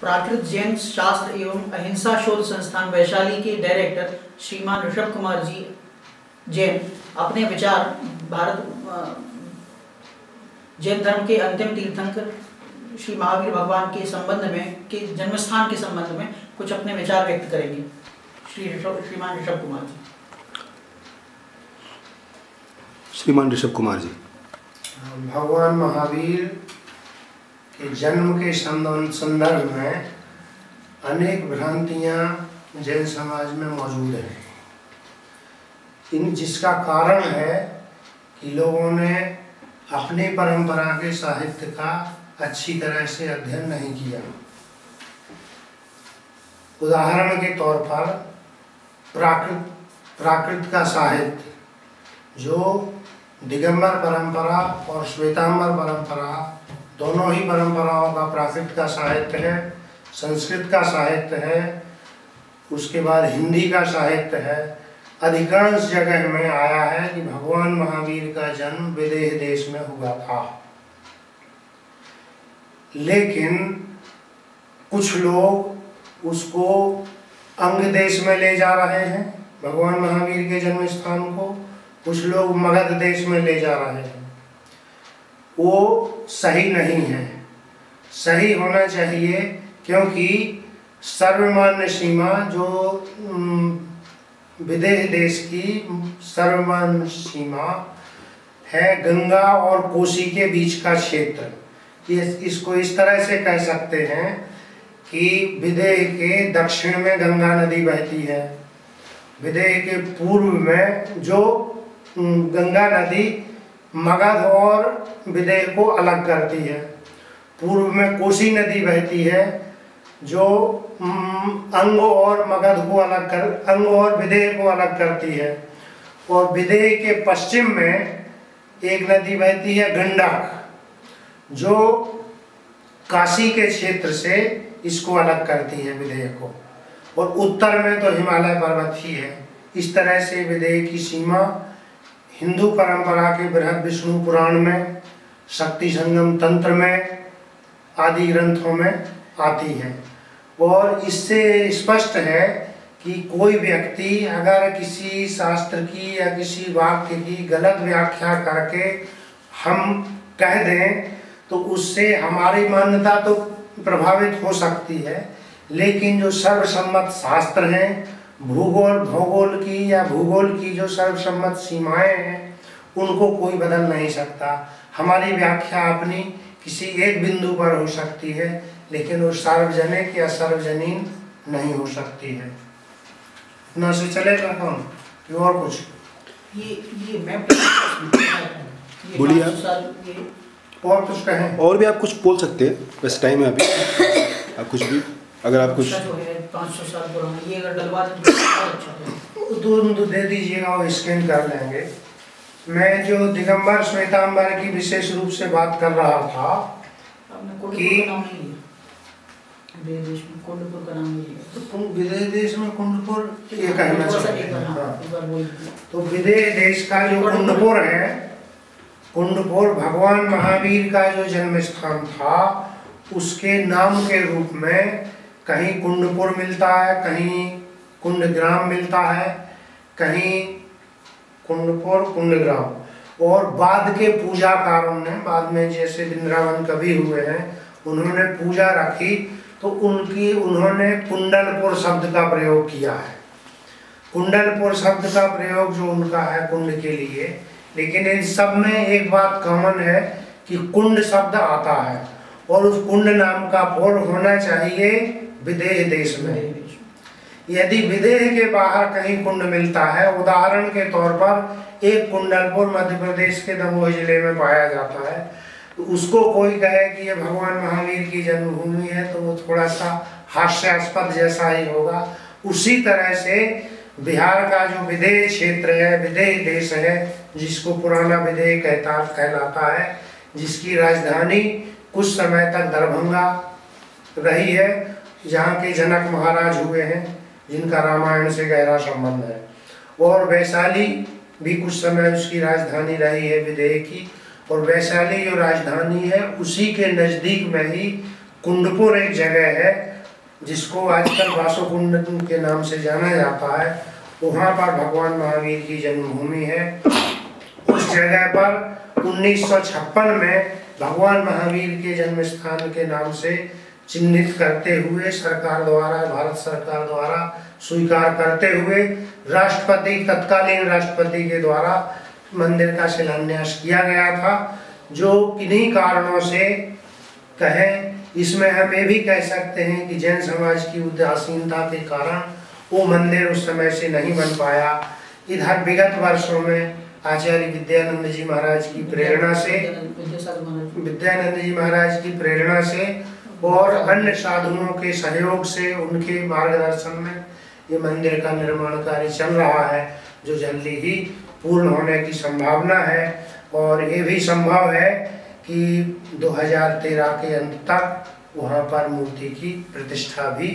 प्राकृत जैन शास्त्र एवं अहिंसा शोध संस्थान वैशाली के डायरेक्टर श्रीमान ऋषभ कुमार जी जैन अपने विचार भारत जैन धर्म के अंतिम तीर्थंकर श्री महावीर भगवान के संबंध में के जन्मस्थान के संबंध में कुछ अपने विचार व्यक्त करेंगे। श्रीमान ऋषभ कुमार जी। श्रीमान ऋषभ कुमार जी। भगवान महावीर के जन्म के संदर्भ में अनेक भ्रांतियां जैन समाज में मौजूद हैं। जिसका कारण है कि लोगों ने अपनी परंपरा के साहित्य का अच्छी तरह से अध्ययन नहीं किया। उदाहरण के तौर पर प्राकृत का साहित्य जो दिगंबर परंपरा और श्वेतांबर परंपरा दोनों ही परंपराओं का प्राकृत का साहित्य है, संस्कृत का साहित्य है, उसके बाद हिंदी का साहित्य है। अधिकांश जगह में आया है कि भगवान महावीर का जन्म विदेह देश में हुआ था। लेकिन कुछ लोग उसको अंग देश में ले जा रहे हैं, भगवान महावीर के जन्म स्थान को, कुछ लोग मगध देश में ले जा रहे हैं। वो सही नहीं है, सही होना चाहिए, क्योंकि सर्वमान्य सीमा जो विदेह देश की सर्वमान्य सीमा है गंगा और कोसी के बीच का क्षेत्र। इसको इस तरह से कह सकते हैं कि विदेह के दक्षिण में गंगा नदी बहती है, विदेह के पूर्व में जो गंगा नदी मगध और विदेह को अलग करती है, पूर्व में कोसी नदी बहती है जो अंग और मगध को अलग कर अंग और विदेह को अलग करती है, और विदेह के पश्चिम में एक नदी बहती है गंडक जो काशी के क्षेत्र से इसको अलग करती है विदेह को, और उत्तर में तो हिमालय पर्वत ही है। इस तरह से विदेह की सीमा हिंदू परंपरा के बृहद विष्णु पुराण में, शक्ति संगम तंत्र में आदि ग्रंथों में आती है। और इससे स्पष्ट है कि कोई व्यक्ति अगर किसी शास्त्र की या किसी वाक्य की गलत व्याख्या करके हम कह दें तो उससे हमारी मान्यता तो प्रभावित हो सकती है, लेकिन जो सर्वसम्मत शास्त्र हैं, भूगोल की या भूगोल की जो सर्वसम्मत सीमाएं हैं, उनको कोई बदल नहीं सकता। हमारी व्याख्या अपनी किसी एक बिंदु पर हो सकती है, लेकिन वो सार्वजनिक या सार्वजनीन नहीं हो सकती है। इतना से चलेगा कौन कि और कुछ? ये मैं बोलिए आप। और कुछ कहें? और भी आप कुछ बोल सकते हैं, वैसे टाइम है अभी। आप कुछ भी अगर आप कुछ 500 साल पुराना ये अगर डलवा दें तो अच्छा तो दे दीजिएगा, वो स्कैन कर लेंगे। मैं जो दिगंबर श्वेतांबर की विशेष रूप से बात कर रहा था कि कुंडपुर का नाम नहीं है, विदेह देश में कुंडपुर ये कहना चाहिए। तो विदेह देश का जो कुंडपुर है, कुंडपुर भगवान महावीर का जो जन्म स्थान था, उसके नाम के रूप में कहीं कुंडपुर मिलता है, कहीं कुंडग्राम मिलता है, कहीं कुंडपुर कुंडग्राम। और बाद के पूजाकारों ने, बाद में जैसे वृंदावन कवि हुए हैं, उन्होंने पूजा रखी तो उन्होंने कुंडलपुर शब्द का प्रयोग किया है। कुंडलपुर शब्द का प्रयोग जो उनका है कुंड के लिए, लेकिन इन सब में एक बात कॉमन है कि कुंड शब्द आता है और उस कुंड नाम का पुर होना चाहिए विदेह देश में। यदि विदेह के बाहर कहीं कुंड मिलता है, उदाहरण के तौर पर एक कुंडलपुर मध्य प्रदेश के दमोह जिले में पाया जाता है, तो उसको कोई कहे कि ये भगवान महावीर की जन्मभूमि है तो वो थोड़ा सा हास्यास्पद जैसा ही होगा। उसी तरह से बिहार का जो विदेह क्षेत्र है, विदेह देश है, जिसको पुराना विदेह कहलाता है, जिसकी राजधानी कुछ समय तक दरभंगा रही है, जहाँ के जनक महाराज हुए हैं, जिनका रामायण से गहरा संबंध है। और वैशाली भी कुछ समय उसकी राजधानी रही है विदेह की, और वैशाली जो राजधानी है उसी के नज़दीक में ही कुंडपुर एक जगह है जिसको आजकल बासोकुंड के नाम से जाना जाता है। वहाँ पर भगवान महावीर की जन्मभूमि है। उस जगह पर 1956 में भगवान महावीर के जन्म स्थान के नाम से चिन्हित करते हुए सरकार द्वारा, भारत सरकार द्वारा स्वीकार करते हुए राष्ट्रपति, तत्कालीन राष्ट्रपति के द्वारा मंदिर का शिलान्यास किया गया था। जो किन्हीं कारणों से कहें, इसमें हम ये भी कह सकते हैं कि जैन समाज की उदासीनता के कारण वो मंदिर उस समय से नहीं बन पाया। इधर विगत वर्षों में आचार्य विद्यानंद जी महाराज की प्रेरणा से और अन्य साधुओं के सहयोग से, उनके मार्गदर्शन में ये मंदिर का निर्माण कार्य चल रहा है, जो जल्दी ही पूर्ण होने की संभावना है। और ये भी संभव है कि 2013 के अंत तक वहाँ पर मूर्ति की प्रतिष्ठा भी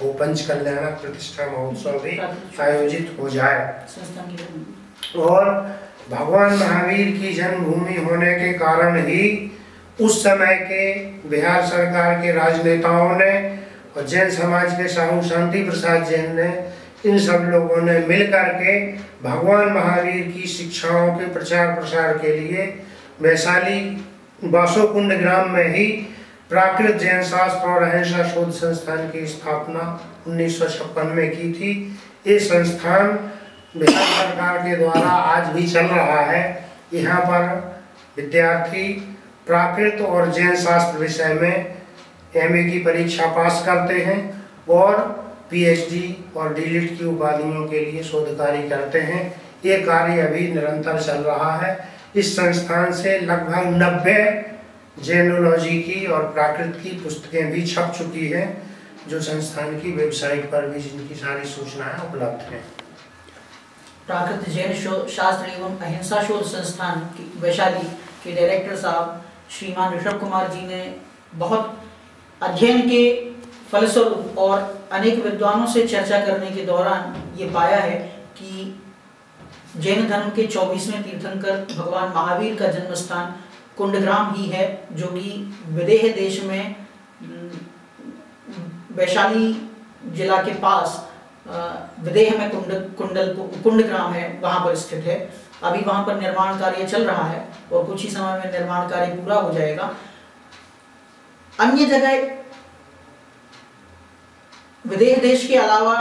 हो, पंचकल्याणक प्रतिष्ठा महोत्सव भी आयोजित हो जाए। और भगवान महावीर की जन्मभूमि होने के कारण ही उस समय के बिहार सरकार के राजनेताओं ने और जैन समाज के साहू शांति प्रसाद जैन ने, इन सब लोगों ने मिलकर के भगवान महावीर की शिक्षाओं के प्रचार प्रसार के लिए वैशाली बासोकुंड ग्राम में ही प्राकृत जैन शास्त्र और अहिंसा शोध संस्थान की स्थापना 1956 में की थी। ये संस्थान बिहार सरकार के द्वारा आज भी चल रहा है। यहाँ पर विद्यार्थी प्राकृत और जैन शास्त्र विषय में MA की परीक्षा पास करते हैं और PhD और DLitt की उपाधियों के लिए शोध कार्य करते हैं। ये कार्य अभी निरंतर चल रहा है। इस संस्थान से लगभग 90 जैनोलॉजी की और प्राकृत की पुस्तकें भी छप चुकी हैं, जो संस्थान की वेबसाइट पर भी जिनकी सारी सूचनाएं उपलब्ध हैं। प्राकृत जैन शास्त्र एवं अहिंसा शोध संस्थान वैशाली के डायरेक्टर साहब श्रीमान ऋषभ कुमार जी ने बहुत अध्ययन के फलस्वरूप और अनेक विद्वानों से चर्चा करने के दौरान ये पाया है कि जैन धर्म के 24वें तीर्थंकर भगवान महावीर का जन्म स्थान कुंडग्राम ही है, जो कि विदेह देश में वैशाली जिला के पास विदेह में कुंडग्राम है, वहाँ पर स्थित है। अभी वहाँ पर निर्माण कार्य चल रहा है और कुछ ही समय में निर्माण कार्य पूरा हो जाएगा। अन्य जगह विदेह देश के अलावा,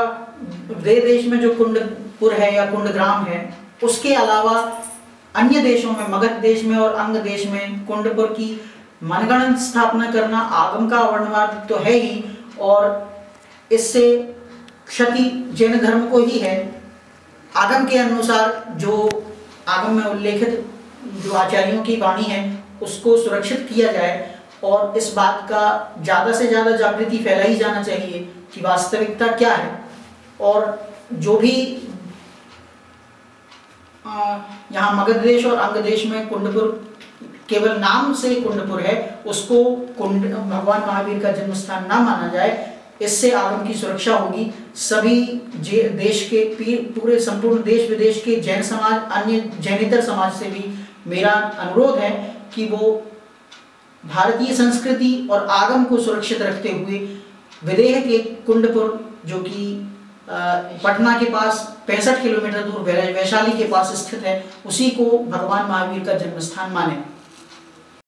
विदेह देश में जो कुंडपुर है या कुंडग्राम है, उसके अलावा अन्य देशों में, मगध देश में और अंग देश में कुंडपुर की मनगणन स्थापना करना आगम का अवर्णवाद तो है ही, और इससे क्षति जैन धर्म को ही है। आगम के अनुसार जो आगम में उल्लेखित जो आचार्यों की वाणी है उसको सुरक्षित किया जाए और इस बात का ज़्यादा से ज़्यादा जागृति फैलाई जाना चाहिए कि वास्तविकता क्या है। और जो भी यहाँ मगध देश और अंग देश में कुंडपुर केवल नाम से कुंडपुर है, उसको भगवान महावीर का जन्म स्थान ना माना जाए। इससे आगम की सुरक्षा होगी। सभी देश के पूरे संपूर्ण देश विदेश के जैन समाज, अन्य जैनेतर समाज से भी मेरा अनुरोध है कि वो भारतीय संस्कृति और आगम को सुरक्षित रखते हुए विदेह के कुंडपुर, जो कि पटना के पास 65 किलोमीटर दूर वैशाली के पास स्थित है, उसी को भगवान महावीर का जन्म स्थान माने।